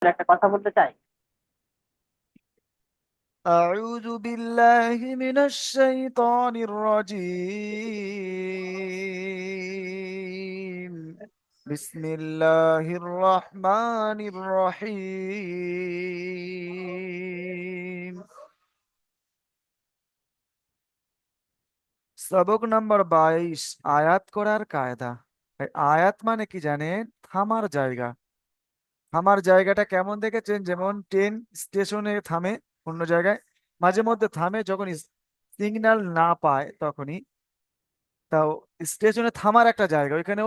একটা কথা বলতে চাই। أعوذ بالله من الشيطان الرجيم. بسم الله الرحمن الرحيم. সবক নাম্বার 22, আয়াত করার কায়দা। এই আয়াত মানে কি জানেন? থামার জায়গা। থামার জায়গাটা কেমন দেখেছেন? যেমন ট্রেন স্টেশনে থামে, অন্য জায়গায় মাঝে মধ্যে থামে যখন সিগন্যাল না পায় তখনই। তাও স্টেশনে থামার একটা জায়গা, ওইখানে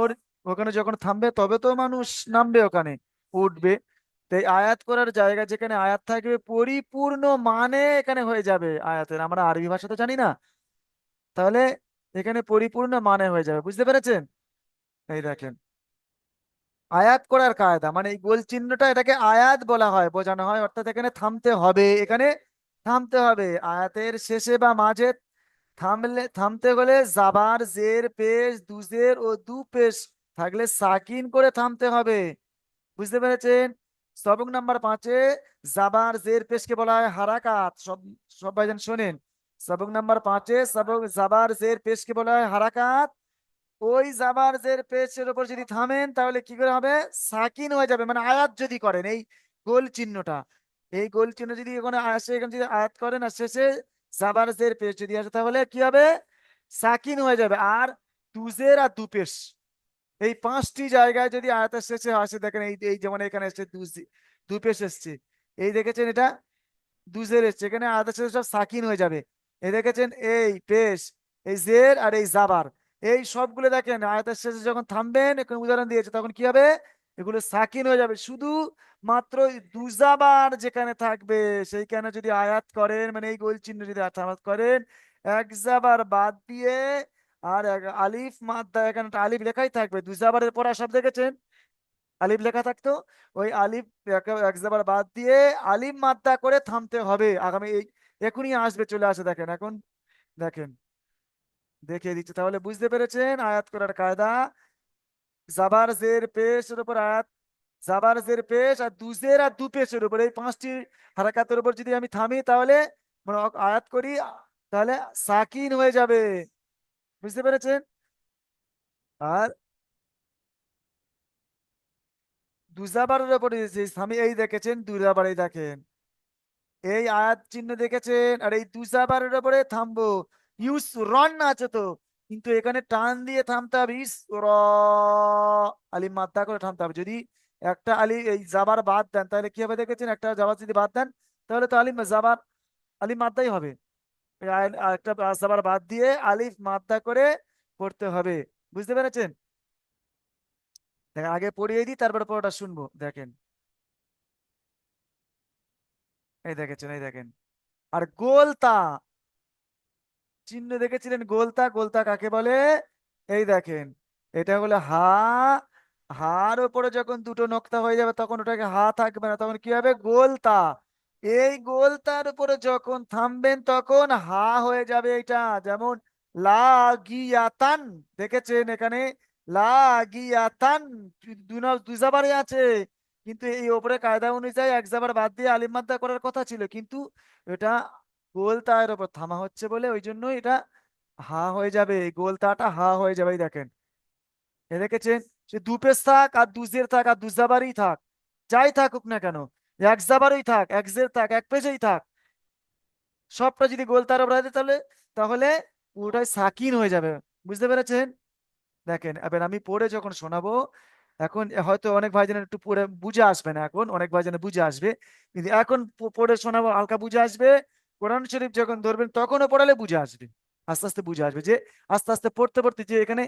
ওখানে যখন থামবে তবে তো মানুষ নামবে, ওখানে উঠবে। তাই আয়াত করার জায়গা, যেখানে আয়াত থাকবে পরিপূর্ণ মানে এখানে হয়ে যাবে আয়াতের। আমরা আরবি ভাষা তো জানি না, তাহলে এখানে পরিপূর্ণ মানে হয়ে যাবে। বুঝতে পেরেছেন? এই দেখেন, আয়াত করার কায়দা মানে এই গোল চিহ্নটা, এটাকে আয়াত বলা হয়, বোঝানো হয়। অর্থাৎ এখানে থামতে হবে, এখানে থামতে হবে আয়াতের শেষে বা মাঝে। থামতে গেলে জাবার জের পেশ দুজের ও দু পেশ থাকলে সাকিন করে থামতে হবে। বুঝতে পেরেছেন? সবক নাম্বার 5-এ জাবার জের পেশকে বলা হয় হারাকাত। সব ভাইজান শোনেন, সবক নাম্বার 5-এ জাবার জের পেশকে বলা হয় হারাকাত। ওই জাবার জের পেশের উপর যদি থামেন তাহলে কি করে হবে? সাকিন হয়ে যাবে। মানে আয়াত যদি করেন এই গোল চিহ্নটা, এই গোল চিহ্ন যদি এখানে আসে, এখানে যদি আয়াত করেন আর শেষে জাবার জের পেশ যদি আসে তাহলে কি হবে? সাকিন হয়ে যাবে। আর দুজের আর দুপেশ, এই 5টি জায়গায় যদি আয়াতের শেষে আসে, দেখেন এই এই যেমন এখানে এসছে দুপেশ এসছে, এই দেখেছেন এটা দুজের এসছে, এখানে আয়াতের শেষে সব সাকিন হয়ে যাবে। এই দেখেছেন এই পেশ, এই জের আর এই জাবার, এই সবগুলো দেখেন আয়াতের শেষে যখন থামবেন, এখন উদাহরণ দিয়েছে, তখন কি হবে? এগুলো সাকিন হয়ে যাবে। শুধু মাত্র ওই দুজাবার যেখানে থাকবে সেইখানে যদি আয়াত করেন, মানে এই গোল চিহ্ন যদি আয়াত করেন, এক জাবার বাদ দিয়ে আর আলিফ মাদ্দা, এখানে একটা আলিফ লেখাই থাকবে, দুজাবারের পড়া সব দেখেছেন আলিফ লেখা থাকতো। ওই আলিফ এক জাবার বাদ দিয়ে আলিফ মাদ্দা করে থামতে হবে। আগামী এই এখনই আসবে, চলে আসে, দেখেন এখন, দেখেন দেখিয়ে দিচ্ছে। তাহলে বুঝতে পেরেছেন আয়াত করার কায়দা? জাবার জের পেশের উপর আয়াত, জাবার জের পেশ আর দুজের আর দু পেশের উপর, এই 5টি হারাকাতের উপর যদি আমি থামি তাহলে, মানে আয়াত করি, তাহলে সাকিন হয়ে যাবে। বুঝতে পেরেছেন? আর দুজাবারের উপর যে থামি, এই দেখেছেন দুজাবার, এই দেখেন এই আয়াত চিহ্ন দেখেছেন, আর এই দুজাবারের উপরে থামবো। ইউস রন আছে তো, কিন্তু এখানে টান দিয়ে থামতে হবে। ইস র, আলিম মাদ্দা করে থামতে হবে। যদি একটা আলি এই জাবার বাদ দেন তাহলে কি হবে দেখেছেন? একটা জাবার যদি বাদ দেন তাহলে তো আলিম জাবার, আলিম মাদ্দাই হবে। এই একটা জাবার বাদ দিয়ে আলিফ মাদ্দা করে পড়তে হবে। বুঝতে পেরেছেন? দেখেন আগে পড়িয়ে দিই, তারপরে পড়াটা শুনবো। দেখেন, এই দেখেছেন, এই দেখেন। আর গোলতা চিহ্ন দেখেছিলেন? গোলতা, গোলতা কাকে বলে? এই দেখেন, এটা হলো হা। হার উপরে যখন দুটো নোক্তা হয়ে যাবে তখন ওটাকে হা থাকবে না, তখন কি হবে? গোলতা। এই গোলতার উপরে যখন থামবেন তখন হা হয়ে যাবে এটা। যেমন লাগিয়াতান, দেখেছেন এখানে লাগিয়াতান, দুই জাবারে আছে, কিন্তু এই ওপরে কায়দা অনুযায়ী এক জাবার বাদ দিয়ে আলিফ মাদ্দা করার কথা ছিল, কিন্তু এটা গোল তার উপর থামা হচ্ছে বলে ওই জন্য এটা হা হয়ে যাবে, এই গোল তাটা হা হয়ে যাবে। এই দেখেন, এ দেখেছেন, সে দুপেশ থাক আর দুজের থাক আর দুজাবারই থাক, যাই থাকুক না কেন, এক জাবারই থাক, এক জের থাক, এক পেজেই থাক, সবটা যদি গোল তার উপর হয় তাহলে, তাহলে পুরোটাই সাকিন হয়ে যাবে। বুঝতে পেরেছেন? দেখেন এবার আমি পড়ে যখন শোনাবো, এখন হয়তো অনেক ভাইজানের একটু পড়ে বুঝে আসবে না, এখন অনেক ভাইজানের বুঝে আসবে, কিন্তু এখন পড়ে শোনাবো হালকা বুঝে আসবে। কোরআন শরীফ যখন ধরবেন তখনও পড়ালে বুঝে আসবে, আস্তে আস্তে বুঝে আসবে। যে আস্তে আস্তে পড়তে পড়তে যে এখানে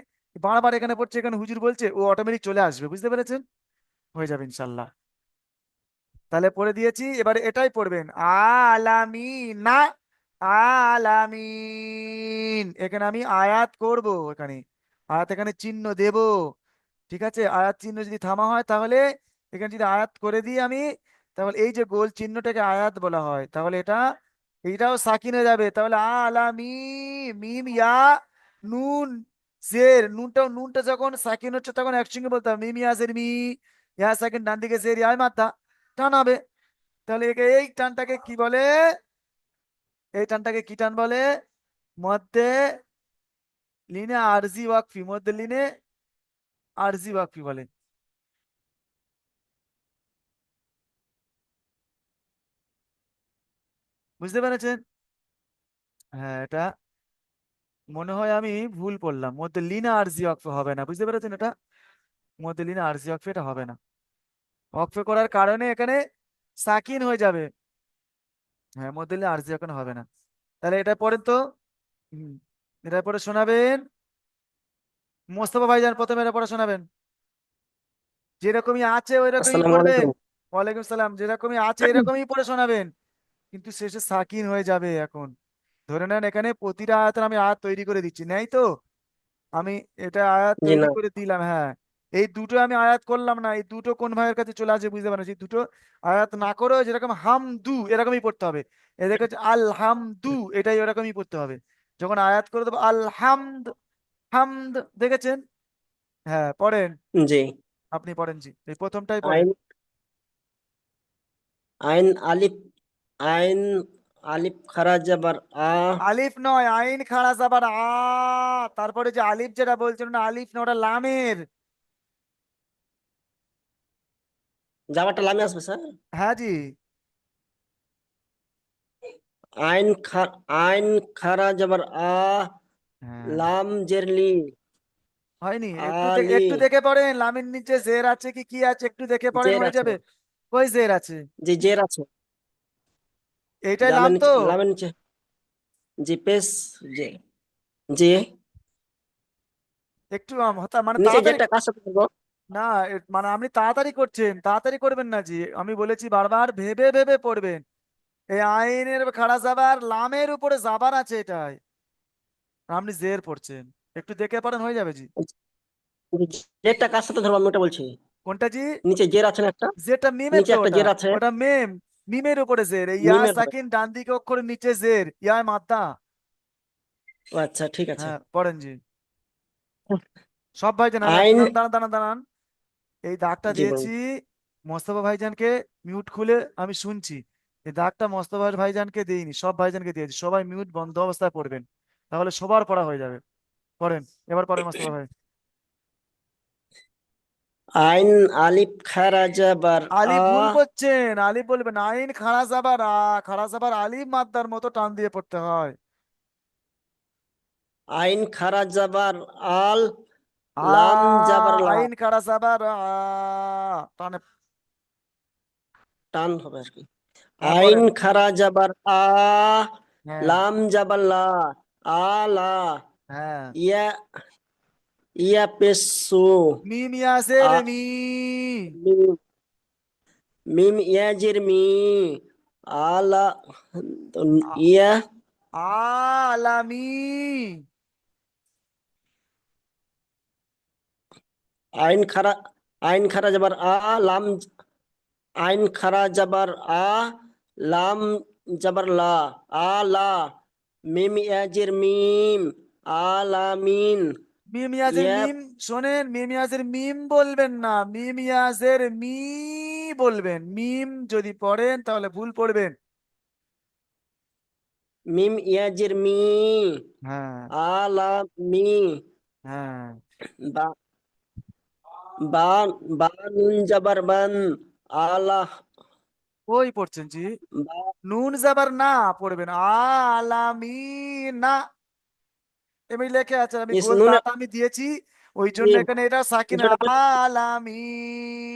বারবার এখানে পড়ছে, এখানে হুজুর বলছে, ও অটোমেটিক চলে আসবে। বুঝতে পেরেছেন? হয়ে যাবে ইনশাল্লাহ। তাহলে পড়ে দিয়েছি, এবারে এটাই পড়বেন, আলামিন না, আলামিন। এখানে আমি আয়াত করব, এখানে আয়াত, এখানে চিহ্ন দেব। ঠিক আছে? আয়াত চিহ্ন যদি থামা হয় তাহলে, এখানে যদি আয়াত করে দিই আমি, তাহলে এই যে গোল চিহ্নটাকে আয়াত বলা হয়, তাহলে এটা এইটাও সাকিন হয়ে যাবে। তাহলে আলামি, মিম ইয়া নুন জের, নুনটা যখন সাকিন হচ্ছে তখন একসঙ্গে বলতে হবে, মিম ইয়া জের মি, ইয়া সাকিন ডান দিকে জের ইয়া মাথা। টানাবে। তাহলে এই টানটাকে কি বলে? এই টানটাকে কি টান বলে? মধ্যে লিনে আরজি ওয়াকফি, মধ্যে লিনে আরজি ওয়াকফি বলে। বুঝতে পেরেছেন? হ্যাঁ, এটা মনে হয় আমি ভুল করলাম, মধ্যে লিনা আরজি ওয়াকফ হবে না, বুঝতে পেরেছেন? এটা মধ্যে লিনা আরজি ওয়াকফ, এটা হবে না। ওয়াকফ করার কারণে এখানে সাকিন হয়ে যাবে। হ্যাঁ, মধ্যে লিনা আরজি ওয়াকফ হবে না। তাহলে এটা পড়েন তো। হুম, এটা পড়ে শোনাবেন। মোস্তফা ভাইজান প্রথমে এটা পড়ে শোনাবেন। যেরকমই আছে ওই রকমই আসসালামু পড়বেন। আলাইকুম। ওয়ালাইকুম সালাম। যেরকমই আছে এরকমই পড়ে শোনাবেন, কিন্তু শেষে সাকিন হয়ে যাবে এখন। ধরে নেন এখানে প্রতিটা আয়াতের আমি আয়াত তৈরি করে দিচ্ছি, নেই তো? আমি এটা আয়াত জি তৈরি না। করে দিলাম, হ্যাঁ। এই দুটো আমি আয়াত করলাম না, এই দুটো কোন ভাইয়ের কাছে চলে আসে বুঝতে পারছি। দুটো আয়াত না করেও যেরকম হামদু এরকমই পড়তে হবে। এদের কাছে আল হামদু, এটাই ওরকমই পড়তে হবে। যখন আয়াত করে দেবো আল হামদ, হামদ, দেখেছেন? হ্যাঁ, পড়েন। জি। আপনি পড়েন জি, এই প্রথমটাই পড়েন। আইন আইন আলিফ আইন আলিফ খারা জাবার আ। আলিফ নয়, আইন খাড়া যাবার আ। তারপরে যে আলিফ যেটা বলছেন, না আলিফ না, ওটা লামের। জাবারটা লামে আসবে স্যার। হ্যাঁ জি। আইন আইন খারা জাবার আ, হ্যাঁ, লাম জেরলি হয়নি? আলি। একটু দেখে পড়েন, লামের নিচে জের আছে কি কি আছে একটু দেখে পড়েন, জের হয়ে আছে। যাবে। কই জের আছে? জি জের আছে। এইটাই লাম লামের তো। নিচে, লামের নিচে। জি পেশ। জি। জি। একটু মানে নিচে তাড়াতাড়ি। যেটা কাজ সাথে করবো। না, মানে আপনি তাড়াতাড়ি করছেন, তাড়াতাড়ি করবেন না জি। আমি বলেছি বারবার ভেবে ভেবে পড়বেন। এই আইনের খাড়া জাবার লামের উপরে জাবার আছে এটাই, আর আপনি জের পড়ছেন। একটু দেখে পড়েন, হয়ে যাবে জি। যেটা কাজ সাথে ধরবো আমি ওটা বলছি। কোনটা জি? নিচে জের আছে না একটা? যেটা মিমের নিচে তো একটা ওটা। জের আছে। ওটা মেম। মিমের উপরে জের, এই ইয়া মিমের হবে। সাকিন ডান দিকে অক্ষরের নিচে জের, ইয়া মাদ্দা। ও আচ্ছা ঠিক আছে। হ্যাঁ, পড়েন জি। সব ভাইজান, আমি আইন। দাঁড়ান দাঁড়ান দাঁড়ান দাঁড়ান। এই দাগটা জি দিয়েছি। বলুন। মোস্তফা ভাইজানকে মিউট খুলে আমি শুনছি। এই দাগটা মোস্তফা ভাইজানকে দেইনি, সব ভাইজানকে দিয়েছি। সবাই মিউট বন্ধ অবস্থায় পড়বেন, তাহলে সবার পড়া হয়ে যাবে। পড়েন, এবার পড়েন মোস্তফা ভাই। আইন আলিফ খারা জাবার আলিফ আ। ভুল করছেন, আলিফ বলবেন। আইন খাড়া যাবার আ, খাড়া যাবার আলিফ মাদ্দার মতো টান দিয়ে পড়তে হয়। আইন খারা জাবার আল, আ, লাম জাবার লা। আইন খাড়া যাবার আ, টানে। টান হবে আর কি। হ্যাঁ, আইন পড়েন। খারা জাবার আ, হ্যাঁ। লাম জাবার লা, আলা। হ্যাঁ। ইয়া, ইয়া পেসু। মিম ইয়াসের আ, মি। মিম, মিম ইয়াজির মি, আলা। ইয়া। আলামি। আইন খারা, আইন খারা জাবার আ, লাম। আইন খারা জাবার আ, লাম জাবার লা, আলা। মিম ইয়াজির মিম, আলামিন। মিম ইয়াজের ইয়া। মিম। শোনেন, মিম ইয়াজের মিম বলবেন না, মিম ইয়াজের মি বলবেন। মিম যদি পড়েন তাহলে ভুল পড়বেন। মিম ইয়াজির মি, হ্যাঁ। আলামি। হ্যাঁ, বা, বা, বা নুন জাবার বান, আলা। ওই পড়ছেন জি। বা। নুন যাবার না পড়বেন, আলামি না। এমনি লেখে আছে, আমি ইস গোল নুনে। দাঁত আমি দিয়েছি, ওই জন্য জি, এখানে এটা সাকিন। কিছুটা আলামিন।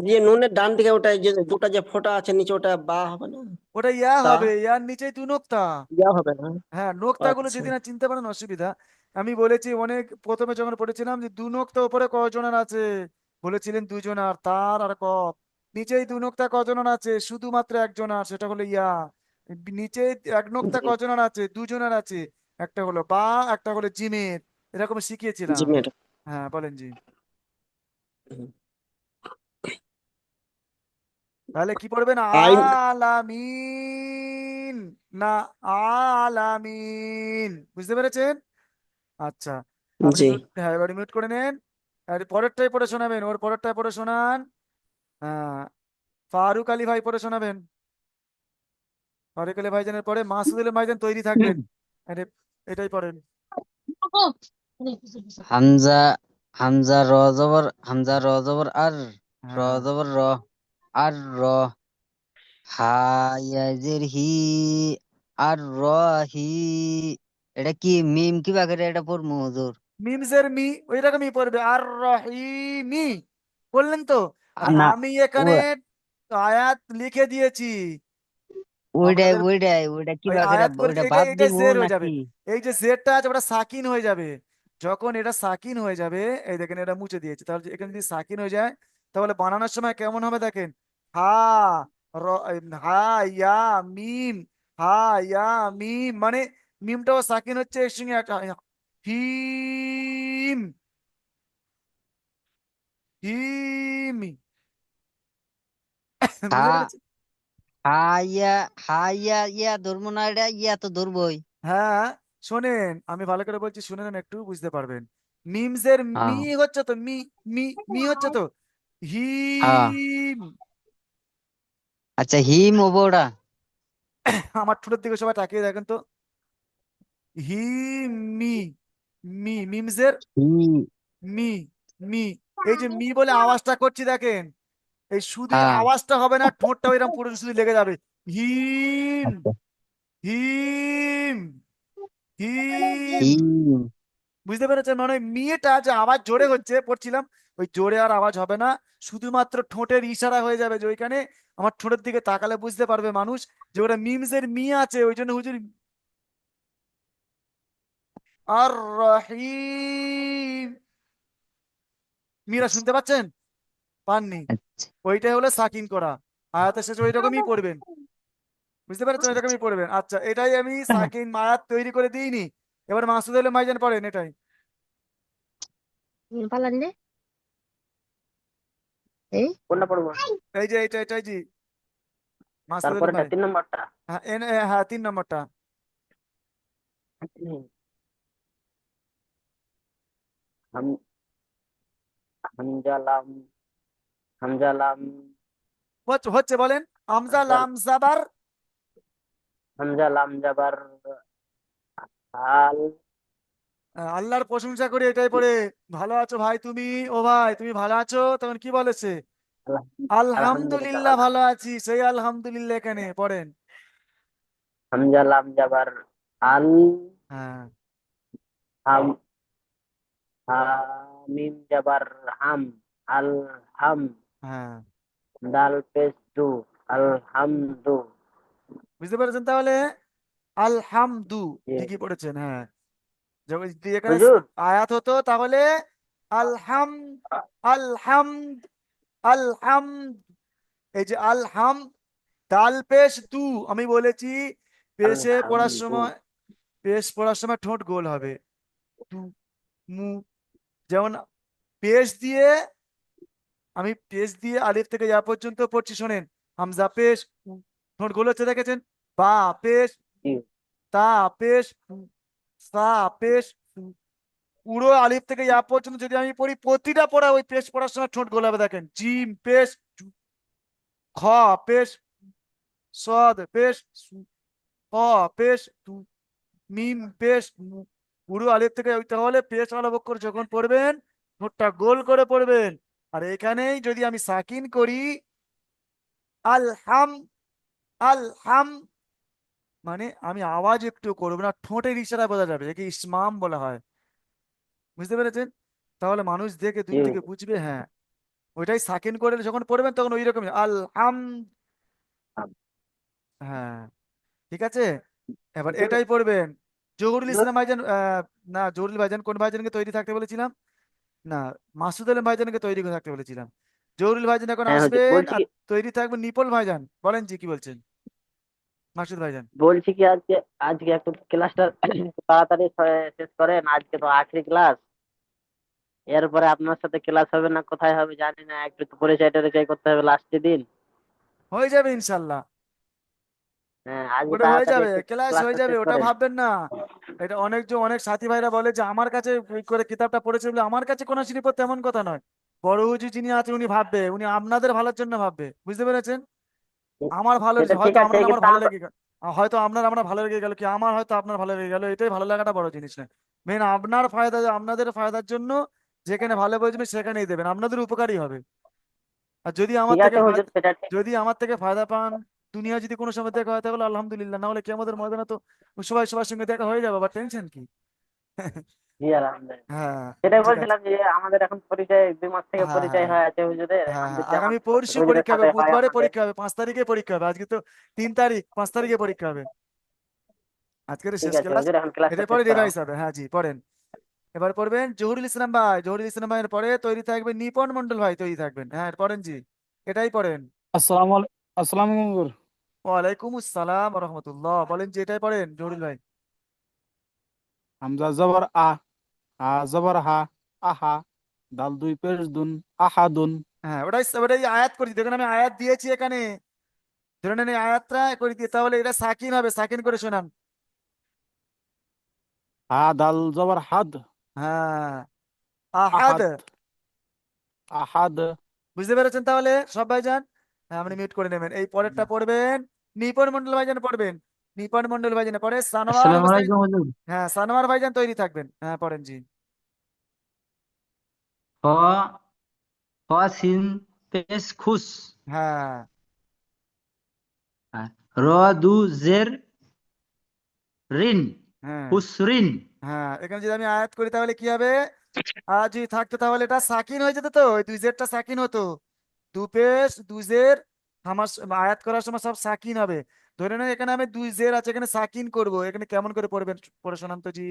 যে নুনের ডান দিকে ওটা যে দুটা যে ফোঁটা আছে নিচে, ওটা বা হবে না? ওটা ইয়া তা হবে, ইয়ার নিচেই দু নোক্তা। ইয়া হবে না? হ্যাঁ, নোক্তাগুলো আচ্ছা। যদি না চিনতে পারেন অসুবিধা। আমি বলেছি অনেক প্রথমে যখন পড়েছিলাম যে দু নোক্তা উপরে কজনের আছে, বলেছিলেন দুজনার, তার আর কফ। নিচেই দু নোক্তা কজনের আছে, শুধুমাত্র একজনার, সেটা হলো ইয়া। নিচে এক নোক্তা জি। কজনের আছে, দুজনের আছে। একটা হলো বা, একটা হলো জিমের। এরকম জি শিখিয়েছিলাম। ম্যাডাম। হ্যাঁ, বলেন জি। তাহলে কি পড়বেন? আইন। আলামিন, না আলামিন। বুঝতে পেরেছেন? আচ্ছা। আপনি জি। মিউট, হ্যাঁ এবারে মিউট করে নেন। আর পরেরটাই পড়ে শোনাবেন, ওর পরেরটাই পড়ে শোনান। হ্যাঁ, ফারুক আলী ভাই পড়ে শোনাবেন। ফারুক আলী ভাইজানের পরে মাসুদ আলী ভাইজান তৈরি থাকবেন। আরে, এটাই পড়েন। হামজা, হামজা র জবর, হামজা র জবর আর, র হ্যাঁ, জবর র, আর র, হা ইয়াজের হি, আর র, হি। এটা কি মিম কি বাকি এটা পড়মু হুজুর? মিমসের মি ওই রকমই পড়বে, আর রহিমি বললেন তো। আর না, আমি ও এখানে আয়াত লিখে দিয়েছি ওইটাই আমাদের। ওইটাই ওইটা কি ওই বাকি আয়াত করে ওইটা এটা বাদ এটা দিব জের হয়ে যাবে। নাকি? এই যে জেরটা আছে ওটা সাকিন হয়ে যাবে। যখন এটা সাকিন হয়ে যাবে, এই দেখেন এটা মুছে দিয়েছে, তাহলে এখানে যদি সাকিন হয়ে যায় তাহলে বানানোর সময় কেমন হবে দেখেন। হা, র, হা ইয়া মিম, হা ইয়া মিম, মানে মিমটাও সাকিন হচ্ছে, এর সঙ্গে একটা হিম, হিম। বুঝতে হা, পেরেছি। হা ইয়া, হা ইয়া, ইয়া ধরবো না, এটা ইয়া তো ধরবই। হ্যাঁ, শোনেন আমি ভালো করে বলছি, শুনে নেন একটু, বুঝতে পারবেন। মিমসের মি হ্যাঁ, হচ্ছে তো, মি, মি, মি হচ্ছে তো হ্যাঁ। হিম। আচ্ছা, হিম হবো ওটা। আমার ঠোঁটের দিকে সবাই তাকিয়ে দেখেন তো। হিম, মি, মি মিমসের হি, মি, মি। এই যে মি বলে আওয়াজটা করছি দেখেন, এই শুধু এই হ্যাঁ। আওয়াজটা হবে না, ঠোঁটটাও এরকম পুরো শুধু লেগে যাবে। হিম, আচ্ছা, হিম, হিম। হিম। বুঝতে পেরেছেন, মানে ওই মিয়েটা যে আওয়াজ জোরে হচ্ছে পড়ছিলাম, ওই জোরে আর আওয়াজ হবে না, শুধুমাত্র ঠোঁটের ইশারা হয়ে যাবে, যে ওইখানে আমার ঠোঁটের দিকে তাকালে বুঝতে পারবে মানুষ যে ওটা মিমসের মি আছে, ওই জন্য হুজুর। আর রহিম, মিরা শুনতে পাচ্ছেন? পাননি? আচ্ছা। ওইটাই হলো সাকিন করা। আয়াতের শেষে ওই রকমই পড়বেন। বুঝতে পেরেছেন, ওই রকমই পড়বেন। আচ্ছা, এটাই আমি সাকিন আয়াত তৈরি করে দিইনি। এবার মাসুদ আলম ভাইজান পড়েন এটাই। পালান রে এই কোনটা পড়বো? এই যে এটাই জি, মাসুদ আলম তারপরেটা ভাই। 3 নম্বরটা? হ্যাঁ, হ্যাঁ, 3 নম্বরটা। হাম হামজা লাম, হামজা লাম, হচ্ছে হচ্ছে বলেন। হামজা হামজা লাম জাবার। হামজা লাম জাবার আল। আল্লাহর প্রশংসা করি এটাই পড়ে। ভালো আছো ভাই তুমি? ও ভাই তুমি ভালো আছো? তখন কি বলেছে? আলহামদুলিল্লাহ আলহামদুলিল্লাহ ভালো ভালো আছি। আছি, সেই আলহামদুলিল্লাহ এখানে পড়েন। হামজা লাম জাবার আল, হ্যাঁ, হাম, হামিম জাবার হাম, আল হাম, হ্যাঁ। দাল পেশ দু, আলহামদু। বুঝতে পেরেছেন তাহলে? আলহামদু জি। ঠিকই পড়েছেন, হ্যাঁ। যখন যদি এখানে হুজুর, আয়াত হতো তাহলে আলহাম, আলহাম, আলহাম। এই যে আলহাম, দাল পেশ দু, আমি বলেছি পেশে পড়ার আলহামদু। সময়, পেশ পড়ার সময় ঠোঁট গোল হবে। তু, মু, যেমন পেশ দিয়ে, আমি পেশ দিয়ে আলিফ থেকে ইয়া পর্যন্ত পড়ছি শোনেন। হামজা পেশ উ, ঠোঁট গোল হচ্ছে দেখেছেন। বা পেশ উ, জি, তা পেশ উ, সা পেশ উ। পুরো আলিফ থেকে ইয়া পর্যন্ত যদি আমি পড়ি, প্রতিটা পড়া ওই পেশ পড়ার সময় ঠোঁট গোল হবে দেখেন। জিম পেশ জু, খ পেশ, সদ পেশ সু, ক পেশ তু, মিম পেশ মু। পুরো আলিফ থেকে তাহলে পেশ আলা বক্কর যখন পড়বেন, ঠোঁটটা গোল করে পড়বেন। আর এখানেই যদি আমি সাকিন করি, আলহাম, আলহাম, মানে আমি আওয়াজ একটু করবো না, ঠোঁটের ইশারা বোঝা যাবে, একে ইসমাম বলা হয়। বুঝতে পেরেছেন? তাহলে মানুষ দেখে দূর জি থেকে হুজুর। বুঝবে, হ্যাঁ। ওইটাই সাকিন করে যখন পড়বেন তখন ওই রকম আলহাম। হ্যাঁ, ঠিক আছে। এবার হুজুর, এটাই পড়বেন। জহুরুল হুজুর, ইসলাম ভাইজান, না জহুরুল ভাইজান কোন ভাইজানকে তৈরি থাকতে বলেছিলাম? না, মাসুদ আলম ভাইজানকে তৈরি করে থাকতে বলেছিলাম। জহুরুল ভাইজান এখন হ্যাঁ হুজুর, আসবেন, বলছি আর কি, তৈরি থাকবেন নিপল ভাইজান। বলেন জি, কি বলছেন মাসুদ ভাইজান? বলছি কি আজকে, আজকে একটু ক্লাসটা তাড়াতাড়ি শেষ করেন, আজকে তো আখরি ক্লাস। এরপরে আপনার সাথে ক্লাস হবে না কোথায় হবে জানি না, একটু তো পরিচয় টরিচয় করতে হবে লাস্টের দিন। হয়ে যাবে ইনশাল্লাহ। হ্যাঁ, আজকে ওটা হয়ে তাড়াতাড়ি যাবে, একটু ক্লাস হয়ে ক্লাসটা যাবে, শেষ ওটা করেন। ভাববেন না। এটা অনেক সাথী ভাইরা বলে যে আমার কাছে ওই করে কিতাবটা পড়েছে বলে আমার কাছে কোন শ্রী পড়তে, এমন কথা নয়। বড় হুজুর যিনি আছেন উনি ভাববে, উনি আপনাদের ভালোর জন্য ভাববে, বুঝতে পেরেছেন? আমার ভালো, সেটা ঠিক হয়তো আছে, আপনার আমার কিন্তু ভালো লেগে গেল, হয়তো আপনার আমার ভালো লেগে গেল, কি আমার হয়তো আপনার ভালো লেগে গেল, এটাই ভালো লাগাটা বড় জিনিস না। মেন আপনার ফায়দা, আপনাদের ফায়দার জন্য যেখানে ভালো বুঝবে সেখানেই দেবেন, আপনাদের উপকারই হবে। আর যদি আমার ঠিক থেকে আছে হুজুর, সেটা ঠিক। যদি আমার থেকে ফায়দা পান, দুনিয়া যদি কোনো সময় দেখা হয় তাহলে আলহামদুলিল্লাহ, না হলে কি আমাদের ময়দানে তো সবাই সবার সঙ্গে দেখা হয়ে যাবে, আবার টেনশন কি? জি আলহামদুলিল্লাহ। হ্যাঁ, সেটাই ঠিক আছে। বলছিলাম যে আমাদের এখন পরিচয় 2 মাস থেকে হ্যাঁ, পরিচয় হ্যাঁ, হয়ে আছে হুজুরের, হ্যাঁ, এখন হ্যাঁ, যদি আগামী আমার পরশু হুজুরের পরীক্ষা হবে, সাথে হয় বুধবারে আমাদের। পরীক্ষা হবে, 5 তারিখে পরীক্ষা হবে, আজকে তো 3 তারিখ, 5 তারিখে পরীক্ষা হবে, আজকের ঠিক শেষ আছে ক্লাস। হুজুর, এখন ক্লাসটা এটার শেষ পরে করা রিভাইস হোক। হবে, হ্যাঁ জি পড়েন। এবার পড়বেন জহুরুল ইসলাম ভাই, জহুরুল ইসলাম ভাইয়ের পরে তৈরি থাকবে নিপন মন্ডল ভাই, তৈরি থাকবেন, হ্যাঁ পড়েন জি, এটাই পড়েন। আসসালামু আলাইকুম। ওয়ালাইকুম আসসালাম রহমতুল্লাহ, বলেন জি, এটাই পড়েন জহুরুল ভাই। হামজা জবর আ, হা জবর হা, আহা, দাল দুই পেশ দুন, আহাদুন। হ্যাঁ, ওটাই আয়াত করি, দেখুন আমি আয়াত দিয়েছি এখানে, ধরে নেন এই আয়াতটা করে দিয়ে, তাহলে এটা সাকিন হবে, সাকিন করে শোনান। হা দাল জবর হাদ, হ্যাঁ, আহাদ। আহাদ, আহাদ। বুঝতে পেরেছেন তাহলে সব ভাইজান? হ্যাঁ, আপনি মিউট করে নেবেন, এই পরেরটা পড়বেন নিপন মন্ডল ভাইজান পড়বেন, নিপন মন্ডল ভাইজান পরে সানোয়ার আসসালামু হোসেন। আলাইকুম হুজুর। হ্যাঁ, সানোয়ার ভাইজান তৈরি থাকবেন, হ্যাঁ পড়েন জি। হ, হ সিন পেশ খুস। হ্যাঁ, আর র দু জের রিন, হ্যাঁ, হুসরিন। হ্যাঁ, এখানে যদি আমি আয়াত করি তাহলে কি হবে? আর যদি থাকতো তাহলে এটা সাকিন হয়ে যেত, তো ওই দুই জেরটা সাকিন হতো, দু পেশ দুই জের, আমার আয়াত করার সময় সব সাকিন হবে। ধরে নেন এখানে আমি দুই জের আছে, এখানে সাকিন করব, এখানে কেমন করে পড়বেন পড়ে শোনান তো জি।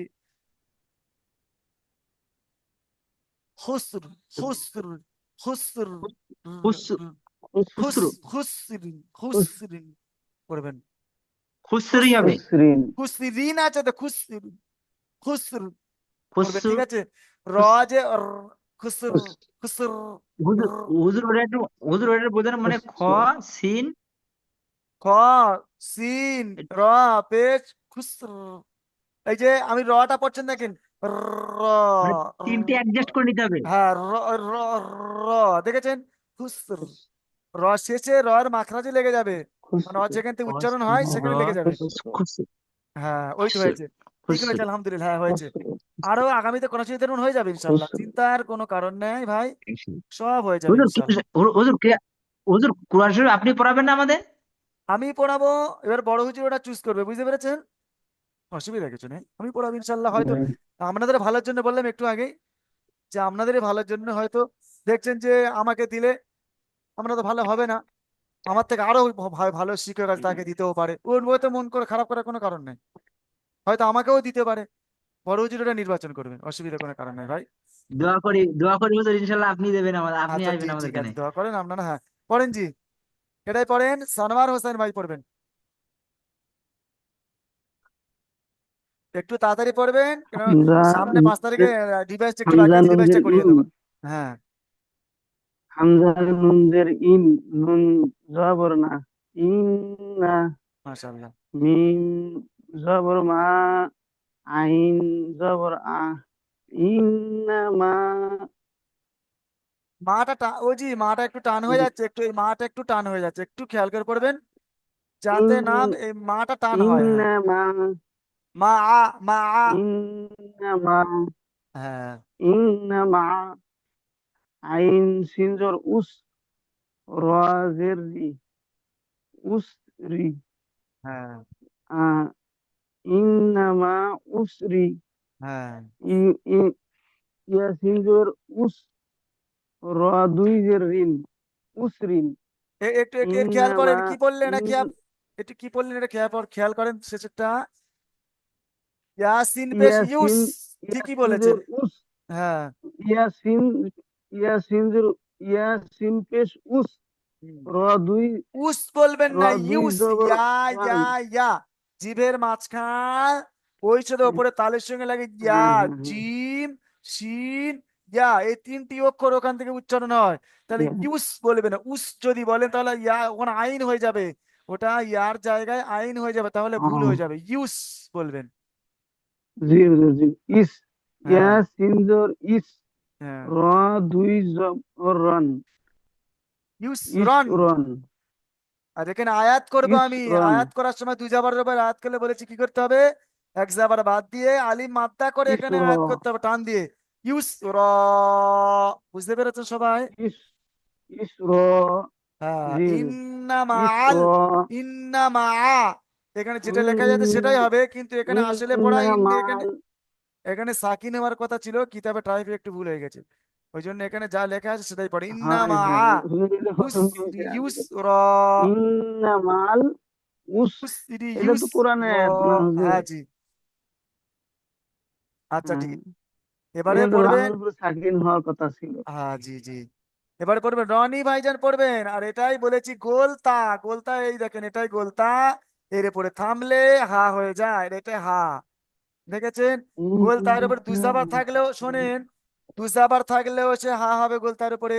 খুসর, খুসর, খুসর, হুস, খুস, হুসরু, খুসরিন, হুস খুসরিন পড়বেন। খুসরি খুসর, হবে। হুসরিন। খুসরিন আছে তো, খুসর, খুসর পড়বেন, খুসু, ঠিক আছে? র খুস। যে খুসর, হুস খুসর, হুজুর, হুজুর ওটা বোঝার মানে খ হুস সিন। খ, সিন, র, পেশ, খুসর। এই যে আমি রটা পড়ছেন দেখেন, র, মানে তিনটে অ্যাডজাস্ট করে নিতে হবে। হ্যাঁ, র, র, র, দেখেছেন? খুসর, হুস র শেষে র মাখরাজে লেগে যাবে, মানে র হুসরি। যেখান থেকে খ উচ্চারণ সিন হয় র, সেখানে লেগে যাবে। হুসরি। খুসু, হ্যাঁ, ওই তো খুসু, হয়েছে, ঠিক খুসু। হয়েছে আলহামদুলিল্লাহ, হ্যাঁ হয়েছে। হুসরি। আরো আগামীতে কোন দেখুন হয়ে যাবে ইনশাল্লাহ, হুসরি। চিন্তার কোনো কারণ নেই ভাই, সব হয়ে যাবে হুজুর ইনশাল্লাহ। হুজুর হুজুর কুরআন শরীফ আপনি পড়াবেন না আমাদের? আমি পড়াবো, এবার বড় হুজুর ওটা চুজ করবে, বুঝতে পেরেছেন? অসুবিধা কিছু নেই, আমি পড়াবো ইনশাল্লাহ, হয়তো হুম। আপনাদের ভালোর জন্য বললাম একটু আগেই, যে আপনাদেরই ভালোর জন্য হয়তো দেখছেন যে আমাকে দিলে আমরা তো ভালো হবে না, আমার থেকে আরো ভালো শিক্ষক আছে তাকে দিতেও পারে, ওর তো মন করে খারাপ করার কোনো কারণ নেই, হয়তো আমাকেও দিতে পারে, বড় হুজুর ওটা নির্বাচন করবেন, অসুবিধা কোনো কারণ নেই ভাই। দোয়া করি হুজুর, ইনশাল্লাহ আপনি দেবেন আমাদের, আপনি আচ্ছা আসবেন ঠিক আমাদের ঠিক কানে। আছে, দোয়া করেন আপনারা, হ্যাঁ পড়েন জি, এটাই পড়েন, সানোয়ার হোসেন ভাই পড়বেন, একটু তাড়াতাড়ি পড়বেন কেন, হামজা সামনে 5 তারিখে নুনজের, ডিভাইসটা একটু হামজা বাকি আছে, নুনজের ডিভাইসটা করিয়ে ইন, দেবো। হ্যাঁ, হামজা নুনজের ইন, নুন জবর না, ইন না, মাশাআল্লাহ। মিম জবর মা, আইন জবর আ, ইন না মা। ওই জি মাটা একটু টান হয়ে যাচ্ছে, একটু এই মাটা একটু টান হয়ে যাচ্ছে, একটু খেয়াল করে পড়বেন, ইন যাতে নাম এই মাটা টান ইন হয়, হ্যাঁ। না মা, মা আ, মা আ। ইন না মা, হ্যাঁ, ইন না মা, আইন সিনজর উস, র জের রি, উস রি, হ্যাঁ, আ, ইন না মা উসরি, হ্যাঁ, ই ই ইয়া সিনজর উস, র দুই জের রিন, উসরিন। একটু একটু এর খেয়াল ইন্নামা করেন কি বললেন, এটা ইন খেয়াল, একটু কি বললেন এটা খেয়াল করেন শেষেরটা, ইয়াসিন পেশ ইউস, ইয়াসিন, ঠিকই ইয়াসিন বলেছেন। জের উস, হ্যাঁ, ইয়াসিন, ইয়াসিন জের, ইয়াসিন পেশ উস, হুম। র দুই, উস বলবেন র না, দুই ইউস, জবর ইয়া, ইয়া, ওয়ান। ইয়া, জিভের মাঝখান ওই সাথে ওপরে তালের সঙ্গে লাগে ইয়া, হ্যাঁ হ্যাঁ হ্যাঁ। জিম, শিন, ইয়া, এই 3টি অক্ষর ওখান থেকে উচ্চারণ হয়, তাহলে হ্যাঁ। ইউস বলবে না, উস যদি বলেন তাহলে ইয়া ওখানে আইন হয়ে যাবে, ওটা ইয়ার জায়গায় আইন হয়ে যাবে, তাহলে ভুল हाँ হয়ে যাবে, ইউস বলবেন। जी जी जी इस या হ্যাঁ सिंजर इस হ্যাঁ, र दुई जब और रन ইউস इस রন। रन আর এখানে আয়াত করবো इस আমি, रन আয়াত করার সময় দুই জাবার উপর আয়াত করলে বলেছি কি করতে হবে, এক জাবার বাদ দিয়ে আলিফ মাদ্দা করে इस এখানে আয়াত र করতে হবে টান দিয়ে, ইউস র। বুঝতে পেরেছো সবাই? इस इस र হ্যাঁ, जी ইন্নামা इस আল, र ইন্নামা আ, এখানে যেটা লেখা যাচ্ছে সেটাই হবে, কিন্তু এখানে আসলে পড়া এখানে, इन्नमाल এখানে সাকিন হওয়ার কথা ছিল, কিতাবে টাইপে একটু ভুল হয়ে গেছে, ওই জন্য এখানে যা লেখা আছে সেটাই পড়ে, हाय ইন্নামা हाय আ বুঝতে ইউসরি পেরেছি ইউসরা, ইন্নামাল উস ইউসরি এটা তো কোরআনে ইউসরা। আয়াত না হুজুর হ্যাঁ জি, আচ্ছা হ্যাঁ ঠিক, এবারে এখানে তো পড়বেন। লামের উপরে সাকিন হওয়ার কথা ছিল হ্যাঁ জি জি, এবারে পড়বেন রনি ভাইজান পড়বেন, আর এটাই বলেছি গোলতা, গোলতা এই দেখেন এটাই গোলতা, এর উপরে থামলে হা হয়ে যায়, আর এটা হা, দেখেছেন? গোল তার উপরে দুজাবার থাকলেও শোনেন, দুজাবার থাকলেও সে হা হবে গোল তার উপরে,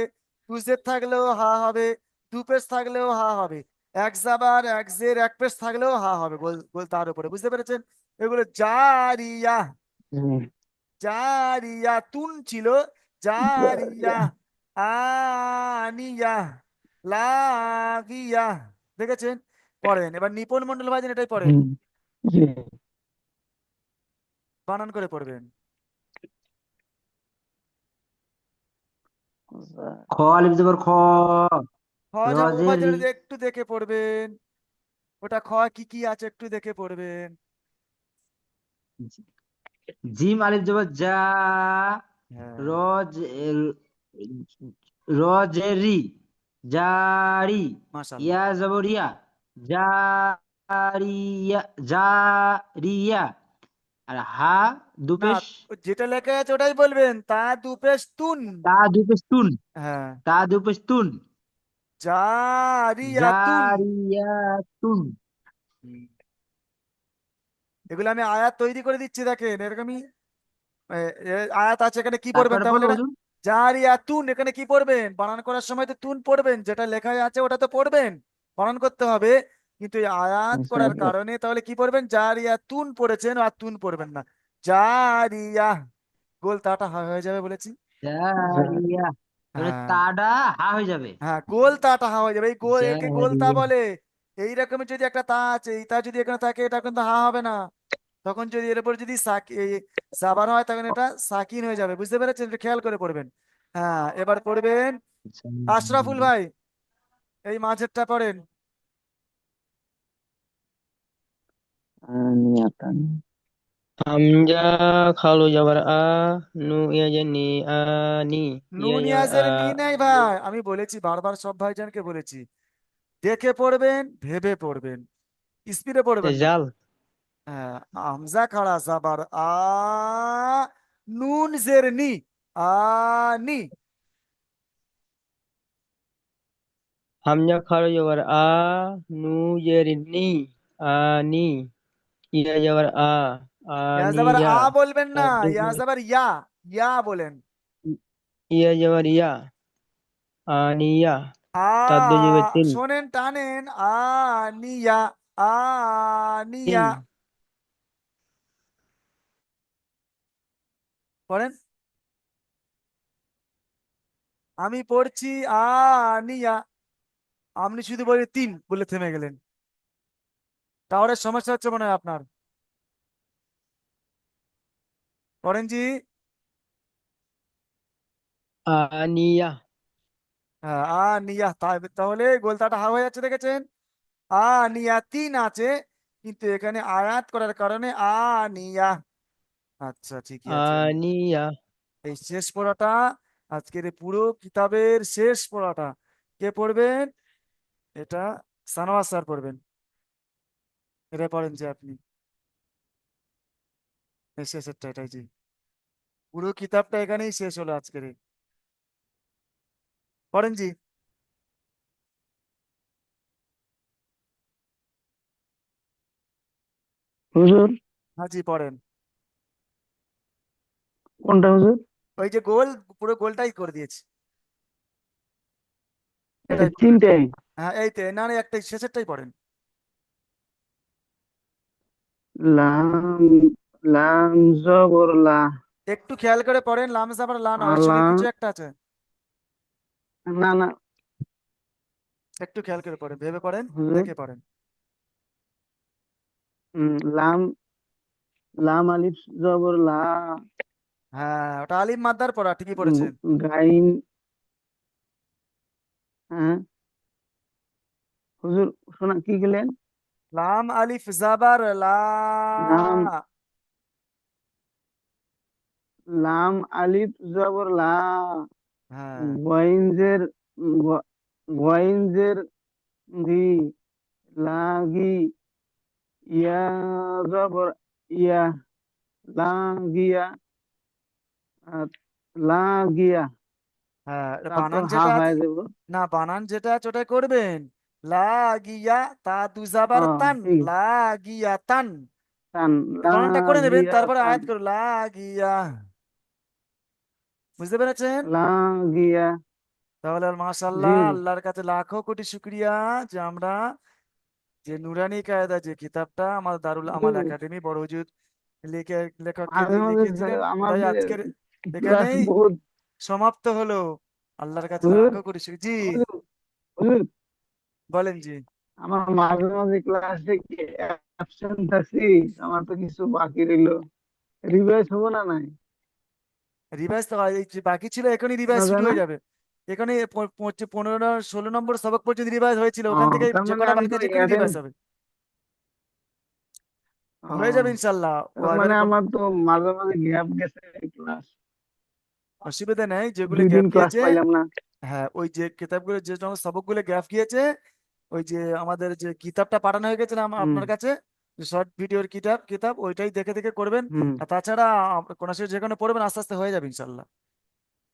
দুজের থাকলেও হা হবে, দু পেশ থাকলেও হা হবে, এক জাবার এক জের এক পেশ থাকলেও হা হবে গোল গোল তার উপরে, বুঝতে পেরেছেন? এগুলো জারিয়া, হুম। জারিয়া তুন ছিল, জারিয়া আনিয়া লাগিয়া, দেখেছেন? পড়েন এবার নিপুণ মন্ডল ভাইজান এটাই পড়েন, হুম, জি বানান করে পড়বেন। খ আলিফ জবর খ হজা ও রজের ভাইজান রি একটু দেখে পড়বেন, ওটা খ কি কি আছে একটু দেখে পড়বেন। জিম আলিফ জবর যা হ্যাঁ রজ রজেরি জারি মাশাল্লাহ। ইয়া জবর ইয়া জারিয়া জারিয়া আর হা না, দুপেশ যেটা লেখা আছে ওটাই বলবেন, তা দুপেশ তুন। তা দুপেশ তুন হ্যাঁ, তা দুপেশ তুন জারিয়াতুন। জারিয়াতুন হুম। এগুলো আমি আয়াত তৈরি করে দিচ্ছি, দেখেন এরকমই এ, আয়াত আছে, এখানে কি পড়বেন তারপরে তাহলে পড়বো এটা, হুজুর জারিয়াতুন, এখানে কি পড়বেন, বানান করার সময় তো তুন পড়বেন, যেটা লেখায় আছে ওটা তো পড়বেন, বানান করতে হবে, কিন্তু এই আয়াত আচ্ছা করার আচ্ছা কারণে তাহলে কি পড়বেন, জারিয়াতুন পড়েছেন আর তুন পড়বেন না, জারিয়া, গোল তাটা হয়ে যাবে বলেছি। জারিয়া তাহলে হ্যাঁ তাডা হা হয়ে যাবে হ্যাঁ, গোল তাটা হয়ে যাবে, এই গোল একে গোল তা জারিয়া বলে, এই রকমের যদি একটা তা আছে, এই তা যদি এখানে থাকে এটা কিন্তু হা হবে না, তখন যদি এর উপর যদি সাবান হয় তখন এটা সাকিন হয়ে যাবে, বুঝতে পেরেছেন? একটু খেয়াল করে পড়বেন। হ্যাঁ এবার পড়বেন আশরাফুল ভাই, এই মাঝেরটা পড়েন। নিয়াতান হামজা খালু যাবার নু ইয়া জানি আনি ইয়া যাবার নুনিয়াজের নি নাই ভাই, আমি বলেছি বারবার সব ভাইজানকে বলেছি, দেখে পড়বেন, ভেবে পড়বেন, স্পিডে পড়বেন না। জাল হ্যাঁ, হামজা খাড়া জাবার নুন জের নি, আনি। হামজা খালু যাবার নু ইয়ের নি আনি ইয়া যাবার ইয়া জাবার আনিয়া বলবেন না, ইয়া তাদ্দুজে জাবার ইয়া, ইয়া বলেন। ইয়া যাবার ইয়া আনিয়া আ, তাদ্দুজে তিন শোনেন টানেন, আনিয়া, আনিয়া, তিন পড়েন, আমি পড়ছি আনিয়া, আপনি শুধু বলে তিন বলে থেমে গেলেন, তাহলে সমস্যা হচ্ছে মনে হয় আপনার। পড়েন জি। আনিয়া হ্যাঁ আনিয়া, তাহলে গোলতাটা হা হয়ে যাচ্ছে, দেখেছেন? আনিয়া তিন আছে, কিন্তু এখানে আয়াত করার কারণে আনিয়া। আচ্ছা ঠিকই আছে। আনিয়া এই শেষ পড়াটা, আজকের এই পুরো কিতাবের শেষ পড়াটা কে পড়বেন, এটা সানোয়ার স্যার পড়বেন, এটা পড়েন যে আপনি, এই শেষেরটা এটাই জি, পুরো কিতাবটা এখানেই শেষ হলো আজকের পড়েন জি। হুজুর হ্যাঁ জি পড়েন, কোনটা হুজুর ওই যে গোল, পুরো গোলটাই করে দিয়েছি, এই এটাই পড়েন। তিনটাই হ্যাঁ এই তো, না না একটাই শেষেরটাই পড়েন। লাম লাম জবর লা। একটু খেয়াল করে পড়েন, লাম জাবার লা না, ওর আলা। সঙ্গে কিছু একটা আছে। না না একটু খেয়াল করে পড়েন, ভেবে পড়েন, হুজুর। দেখে পড়েন। লাম লাম আলিফ জবর লা। হ্যাঁ, ওটা আলিফ মাদ্দার পড়া, ঠিকই পড়েছেন। গাইন। হ্যাঁ হুজুর, শোনা কি গেলেন? লাম আলিফ জাবার লা। লাম লাম আলিফ জবর লা। হ্যাঁ গয়েনজের গয়েনজের গি। লাগি। ইয়া জবর ইয়া। লাগিয়া। আর লাগিয়া। হ্যাঁ, এটা তারপর বানান হা যেটা আছে, হয়ে যাব। না বানান যেটা আছে ওটাই করবেন। লাগিয়া, তা দুজাবার ও তান, ঠিক। লাগিয়া তান। টান। বানানটা করে নেবেন, লাগিয়া তারপরে টান। আয়াত করুন লাগিয়া। বুঝতে পেরেছেন? লাগিয়া। তাহলে জি মাশাআল্লাহ, হুজুর। আল্লাহর কাছে লাখো কোটি শুক্রিয়া যে আমরা যে নুরানি কায়দা যে কিতাবটা আমার দারুল আমাল হুজুর, একাডেমি বড় হুজুর লিখে লেখককে মাঝে মাঝে লিখেছিলেন, ওটাই আমাদের আজকের ক্লাস এখানেই বহুত। সমাপ্ত হলো। আল্লাহর কাছে হুজুর, লাখো কোটি শুকরিয়া। জি, হুজুর, হুজুর, বলেন জি। আমার মাঝে মাঝে ক্লাস থেকে অ্যাবসেন্ট আছি। আমার তো কিছু বাকি রইলো, রিভাইজ হবো না নাই? রিভাইজ তো এই যে বাকি ছিল, এখনই রিভাইজ শোনা শুরু যায় না? হয়ে যাবে। এখানে 15 16 নম্বর সবক পর্যন্ত রিভাইজ হয়েছিল, ও, ওখান থেকে তার যে মানে কটা আমি বাকি তো আছে এখনই অ্যাটেন্ড। রিভাইজ হবে। হয়ে যাবে ও, ইনশাল্লাহ। ও তার মানে এবারে আমার তো মাঝে মাঝে গ্যাপ গেছে ক্লাস। অসুবিধা নেই, যেগুলো 2 দিন গ্যাপ ক্লাস গিয়েছে। পাইলাম না। হ্যাঁ, ওই যে কিতাবগুলো যে সমস্ত সবকগুলো গ্যাপ গিয়েছে, ওই যে আমাদের যে কিতাবটা পাঠানো হয়ে গেছে না হুম আপনার কাছে, শর্ট ভিডিওর কিতাব কিতাব ওইটাই দেখে দেখে করবেন। হুম। আর তাছাড়া কোন যেখানে পড়বেন আস্তে আস্তে হয়ে যাবে ইনশাল্লাহ।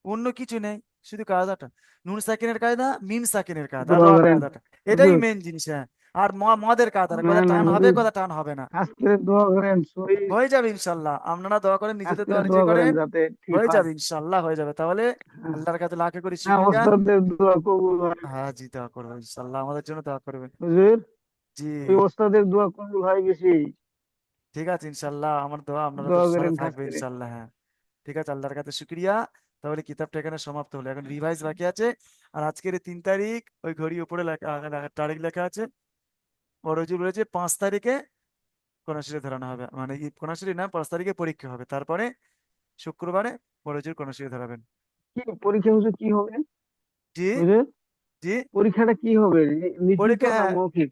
অন্য কিছু নেই, শুধু কায়দাটা, নুন সাকিনের কায়দা, মিম সাকিনের কায়দা, আর দোয়া র করেন কায়দাটা, এটাই হুজুর। মেন জিনিস। হ্যাঁ, আর মদের কায়দাটা, না কথা না টান হবে, হুজুর, কথা টান হবে না। আজকে দোয়া করেন সই। হয়ে যাবে ইনশাল্লাহ, আপনারা দোয়া করেন, নিজেদের আজকে দোয়া নিজে দোয়া করেন করেন। যাতে ঠিক হয়ে হয়। যাবে ইনশাল্লাহ, হয়ে যাবে। তাহলে হ্যাঁ, আল্লাহর কাছে লাখে করে হ্যাঁ, শুক্রিয়া। ওস্তাদের দোয়া কবুল হয়। হ্যাঁ জি, দোয়া করবেন ইনশাল্লাহ, আমাদের জন্য দোয়া করবেন। হুজুর, জি, ওই ওস্তাদের দোয়া কবুল হয় বেশি। ঠিক আছে ইনশাল্লাহ, আমার দোয়া আপনাদের দোয়া সাথে করেন খাস থাকবে করে। ইনশাল্লাহ। হ্যাঁ, ঠিক আছে, আল্লাহর কাছে শুক্রিয়া। তাহলে কিতাবটা এখানে সমাপ্ত হলো, এখন রিভাইজ বাকি আছে। আর আজকের 3 তারিখ, ওই ঘড়ি উপরে তারিখ লেখা আছে, বড়জুর রয়েছে 5 তারিখে কর্ণশিরে ধরানো হবে, মানে কর্ণশিরে না, 5 তারিখে পরীক্ষা হবে, তারপরে শুক্রবারে বড়জুর কর্ণশিরে ধরাবেন। কি পরীক্ষা হুজুর, কি হবে? জি, হুজুর, জি। পরীক্ষাটা কি হবে? লিখিত পরীক্ষা, না হ্যাঁ, মৌখিক?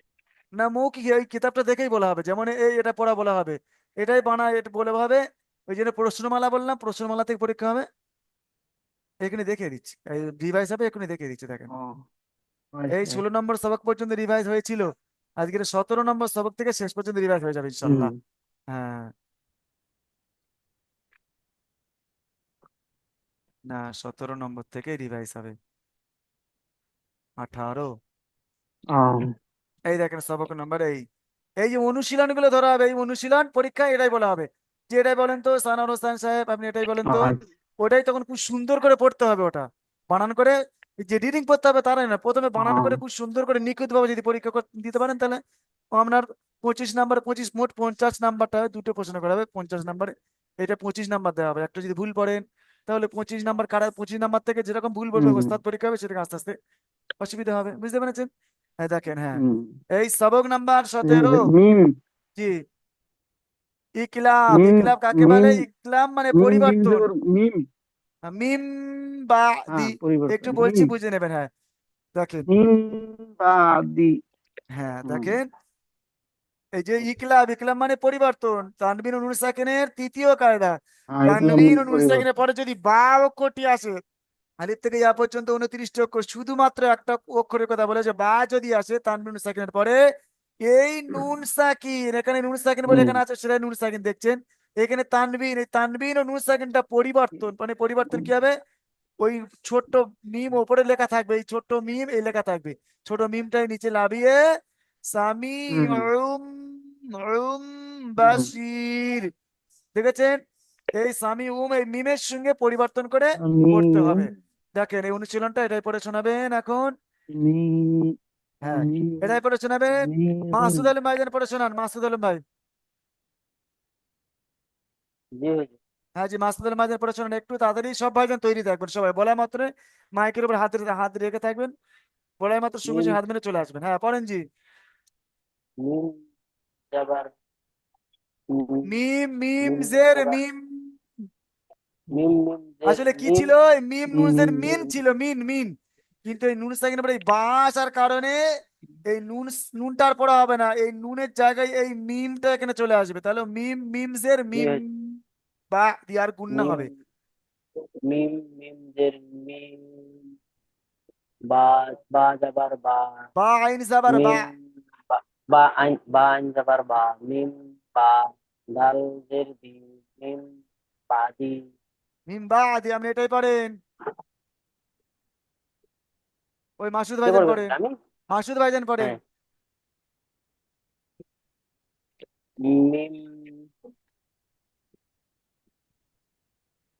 না মৌখিক, ওই কিতাবটা দেখেই বলা হবে, যেমন এই এটা পড়া বলা হবে, এটাই বানা এটা বলে হবে। ওই জন্য প্রশ্নমালা বললাম, প্রশ্নমালা থেকে পরীক্ষা হবে। এখানে দেখিয়ে দিচ্ছি, এই রিভাইজ হবে, এখনই দেখিয়ে দিচ্ছি, দেখেন। ও এই আচ্ছা। 16 নম্বর সবক পর্যন্ত রিভাইজ হয়েছিল, আজকের 17 নম্বর সবক থেকে শেষ পর্যন্ত রিভাইজ হয়ে যাবে হুম। ইনশাল্লাহ। হ্যাঁ, না 17 নম্বর থেকে রিভাইজ হবে। 18। ও এই দেখেন সবক নম্বর এই, এই যে অনুশীলন গুলো ধরা হবে, এই অনুশীলন পরীক্ষা এটাই বলা হবে, যে এটাই বলেন তো সানার হোসেন সাহেব, আপনি এটাই বলেন তো। আচ্ছা। ওটাই তখন খুব সুন্দর করে পড়তে হবে, ওটা বানান করে, এই যে রিডিং পড়তে হবে তারাই না, প্রথমে বানান করে খুব সুন্দর করে নিখুঁত ভাবে যদি পরীক্ষা দিতে পারেন, তাহলে আপনার 25 নাম্বার, 25 মোট 50 নাম্বারটা হয়, দুটো প্রশ্ন করা হবে 50 নাম্বারে। এটা 25 নাম্বার দেওয়া হবে, একটা যদি ভুল পড়েন তাহলে 25 নাম্বার কারা, 25 নাম্বার থেকে যেরকম ভুল বলবে হুম ওস্তাদ পরীক্ষা হবে, সেটাকে আস্তে আস্তে অসুবিধা হবে, বুঝতে পেরেছেন? হ্যাঁ দেখেন, হ্যাঁ, হুম। এই সবক নাম্বার এই 17। যে মিম। জি, ইকলাব, মিম। ইকলাব কাকে বলে? মিম। ইকলাম মানে মিম মিম পরিবর্তন। জবর মিম। মিম বা দি, হ্যাঁ, পরিবর্তন একটু বলছি মিম। বুঝে নেবেন। হ্যাঁ দেখেন, মিম বা দি। হ্যাঁ হুম। দেখেন, এই যে ইকলাব, ইকলাব মানে পরিবর্তন, তানবিন ও নুন সাকিনের তৃতীয় কায়দা। হ্যাঁ, এটা তানবিন ও নুন সাকিনের পরিবর্তন। পরে যদি বা অক্ষরটি আসে, আলিফ থেকে ইয়া পর্যন্ত 29টি অক্ষর, শুধুমাত্র একটা অক্ষরের কথা বলে, যে বা যদি আসে তানবিন নুন সাকিনের পরে, এই নুন সাকিন, এখানে নুন সাকিন বলে হুম। এখানে আছে, সেটা নুন সাকিন দেখছেন। এখানে তানবিন, এই তানবিন ও নুন সাকিনটা পরিবর্তন, মানে পরিবর্তন কি হবে? ওই ছোট্ট মিম ওপরে লেখা থাকবে, এই ছোট্ট মিম এই লেখা থাকবে, ছোট মিমটাই নিচে লাভিয়ে সামি হুম। উম উম হুম। বাসির, দেখেছেন? এই সামি এই মিমের সঙ্গে পরিবর্তন করে পড়তে মিম। হবে। দেখেন এই অনুশীলনটা, এটাই পড়ে শোনাবেন এখন। মিম। হ্যাঁ, মিম। এটাই পড়ে শোনাবেন। মিম। মাসুদ আলম ভাই যেন পড়ে শোনান, মাসুদ আলম ভাই। জি হুজুর। হ্যাঁ জি, মাস্টারদের মাঝে পড়ে শোনেন, একটু তাড়াতাড়ি সব ভাইজান তৈরি থাকবেন, সবাই বলা মাত্র মাইকের উপর হাত রেখে থাকবেন, বলাই মাত্র সঙ্গে মিম সঙ্গে হাত মেরে চলে আসবেন। হ্যাঁ পড়েন জি। মিম জাবার মিম মিম মিম মিম জের জাবার মিম। মিম মিম জের আসলে কি মিম ছিল, এই মিম নুন জের মিন ছিল, মিন মিন, কিন্তু এই নুন সাকিনের পরে এই বা আসার কারণে এই নুনটার পড়া হবে না, এই নুনের জায়গায় এই মিমটা এখানে চলে আসবে, তাহলে মিম মিম জের জি মিম, হুজুর। বা দিয়ে আর গুণ না মিম হবে। মিম মিম জের মিম, বা বা জাবার বা, বা আইন জাবার বা। মিম বা, বা আইন জাবার বা, মিম বা, দাল জের দি, মিম বাদি। মিম বা দিয়ে আপনি এটাই পড়েন, ওই মাসুদ কে ভাইজান বলবেন পড়েন, আমি? মাসুদ ভাইজান পড়েন। হ্যাঁ। মিম মিম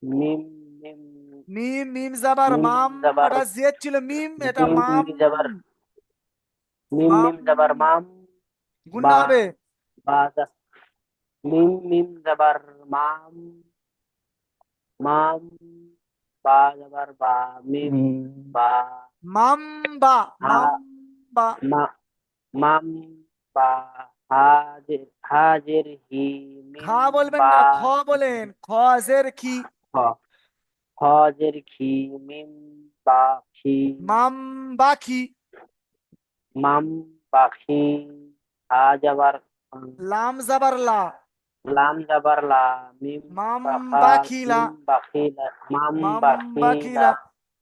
মিম মিম মিম জাবার মিম মাম, জাবার এটা জেদ ছিল মিম, এটা মিম মাম। মিম জাবার মিম মাম মিম জাবার মাম, গুণ না বা হবে। বা মিম মিম জাবার মাম, মাম বা জাবার বা, মিম মিম বা, মাম বা, হা মাম বা। মা মাম বা, হাজের হাজের হি, মিম খা বলবেন বা না, খ বলেন, খ জের খি। খ, হজের খি, মিম বা খি, মাম বাখি। মাম পাখি, হা যাবার লাম জাবার লা। লাম যাবার লা, মিম মাম পাখা, বাখিলা। মিম বাখিলা, মাম মাম বাখিলা, বাখিলা।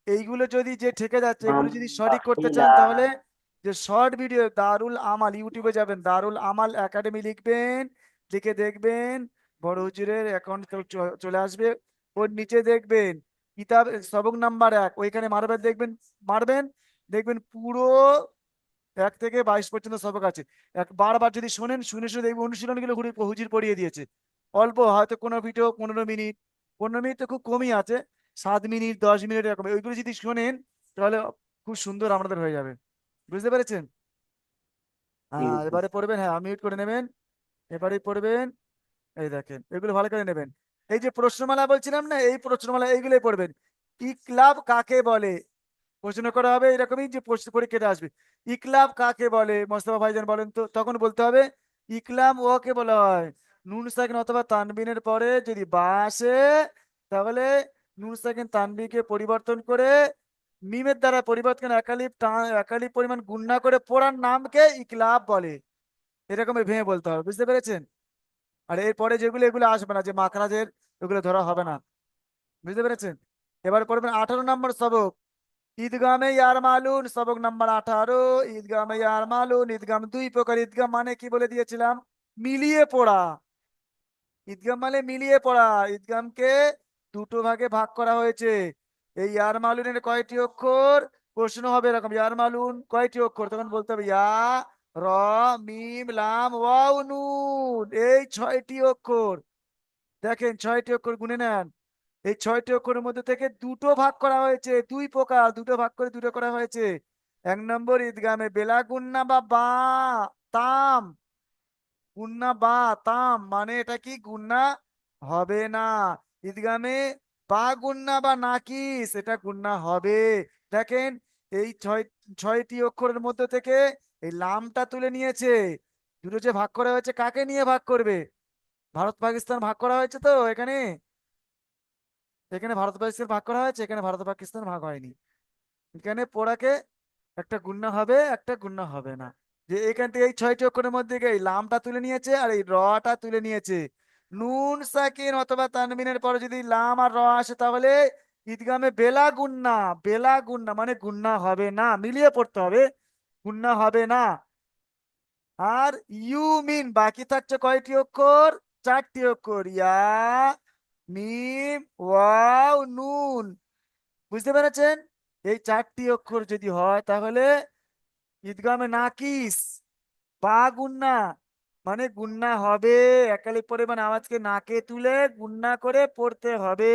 এইগুলো যদি যে ঠেকে যাচ্ছে, মাম এগুলো যদি সঠিক করতে চান বাখিলা। তাহলে যে শর্ট ভিডিও দারুল আমাল, ইউটিউবে যাবেন, দারুল আমাল একাডেমি লিখবেন, লিখে দেখবেন বড় হুজুরের অ্যাকাউন্ট চলে আসবে, ওর নিচে দেখবেন কিতাব সবক নাম্বার 1, ওইখানে মারবেন, দেখবেন মারবেন, দেখবেন পুরো 1 থেকে 22 পর্যন্ত সবক আছে। বারবার যদি শোনেন, শুনে শুনে দেখবেন অনুশীলনগুলো হুজুর পড়িয়ে দিয়েছে। অল্প হয়তো কোনো ভিডিও 15 মিনিট, 15 মিনিট তো খুব কমই আছে, 7 মিনিট 10 মিনিট এরকম, ওইগুলো যদি শোনেন তাহলে খুব সুন্দর আমাদের হয়ে যাবে। বুঝতে পেরেছেন? হ্যাঁ এবারে পড়বেন, হ্যাঁ মিউট করে নেবেন, এবারে পড়বেন। এই দেখেন এগুলো ভালো করে নেবেন, এই যে প্রশ্নমালা বলছিলাম না, এই প্রশ্নমালা এইগুলোই পড়বেন। ইকলাব কাকে বলে, প্রশ্ন করা হবে এরকমই, যে প্রশ্ন পরীক্ষাতে আসবে, ইকলাব কাকে বলে মোস্তফা ভাইজান বলেন তো, তখন বলতে হবে ইকলাম ওকে বলা হয় নুন সাকিন অথবা তানবিনের পরে যদি বা আসে, তাহলে নুন সাকিন তানবিকে পরিবর্তন করে মিমের দ্বারা পরিবর্তন একালিপ পরিমাণ গুণনা করে পড়ার নামকে ইকলাব বলে, এরকম ভেঙে বলতে হবে। বুঝতে পেরেছেন? আর এরপরে যেগুলো এগুলো আসবে না, যে মাখরাজের, ওগুলো ধরা হবে না। বুঝতে পেরেছেন? এবার পড়বেন 18 নম্বর সবক, ঈদগামে ইয়ার মালুন, সবক নাম্বার 18। ঈদগামে ইয়ার মালুন, ঈদগাম 2 প্রকার, ঈদগাম মানে কি বলে দিয়েছিলাম, মিলিয়ে পড়া। ঈদগাম মানে মিলিয়ে পড়া, ঈদগামকে দুটো ভাগে ভাগ করা হয়েছে। এই ইয়ার মালুনের কয়টি অক্ষর, প্রশ্ন হবে এরকম, ইয়ার মালুন কয়টি অক্ষর, তখন বলতে হবে ইয়া, র, মিম, লাম, ওয়াও, নুন, এই 6টি অক্ষর। দেখেন 6টি অক্ষর গুনে নেন, এই 6টি অক্ষরের মধ্যে থেকে দুটো ভাগ করা হয়েছে, 2 প্রকার, দুটো ভাগ করে দুটো করা হয়েছে। 1 নম্বর ঈদগামে বেলা গুন্না বা তাম, গুন্না বা তাম মানে এটা কি গুন্না হবে না। ঈদগামে বা গুন্না বা নাকিস, এটা গুন্না হবে। দেখেন এই 6টি অক্ষরের মধ্যে থেকে এই লামটা তুলে নিয়েছে, দুটো যে ভাগ করা হয়েছে কাকে নিয়ে ভাগ করবে, ভারত পাকিস্তান ভাগ করা হয়েছে তো এখানে, এখানে ভারত পাকিস্তান ভাগ করা হয়েছে, এখানে ভারত পাকিস্তান ভাগ হয়নি। এখানে পোড়াকে একটা গুণনা হবে, একটা গুণনা হবে না, যে এখান থেকে এই 6টি অক্ষরের মধ্যে থেকে এই লামটা তুলে নিয়েছে আর এই রটা তুলে নিয়েছে। নুন সাকিন অথবা তানবিনের পরে যদি লাম আর র আসে তাহলে ঈদগামে বেলা গুন্না, বেলা গুন্না মানে গুন্না হবে না, মিলিয়ে পড়তে হবে, গুন্না হবে না। আর মিন বাকি থাকছে কয়টি অক্ষর, 4টি অক্ষর, ইয়া, মিম, ওয়াও, নুন। বুঝতে পেরেছেন? এই 4টি অক্ষর যদি হয় তাহলে ঈদগামে নাকিস, বা গুন্না মানে গুন্না হবে, একালি পরিমাণ আওয়াজকে নাকে তুলে গুন্না করে পড়তে হবে।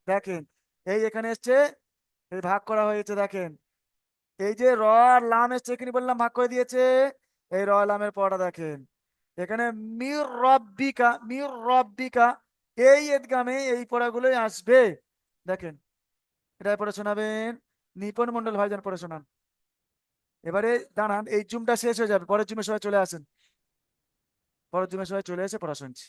দেখেন এই এখানে এসছে, এই ভাগ করা হয়েছে, দেখেন এই যে র আর লাম এসছে, এখানে বললাম ভাগ করে দিয়েছে, এই র লামের পড়া দেখেন এখানে, মির রব্বিকা, মির রব্বিকা, এই এদগামে এই পড়াগুলোই আসবে। দেখেন, এটা পড়ে শোনাবেন, নিপন মন্ডল ভাইজান পড়ে শোনান। এবারে দাঁড়ান, এই জুমটা শেষ হয়ে যাবে, পরের জুমে সবাই চলে আসেন, পরের জুমে সবাই চলে এসে পড়া শুনছি।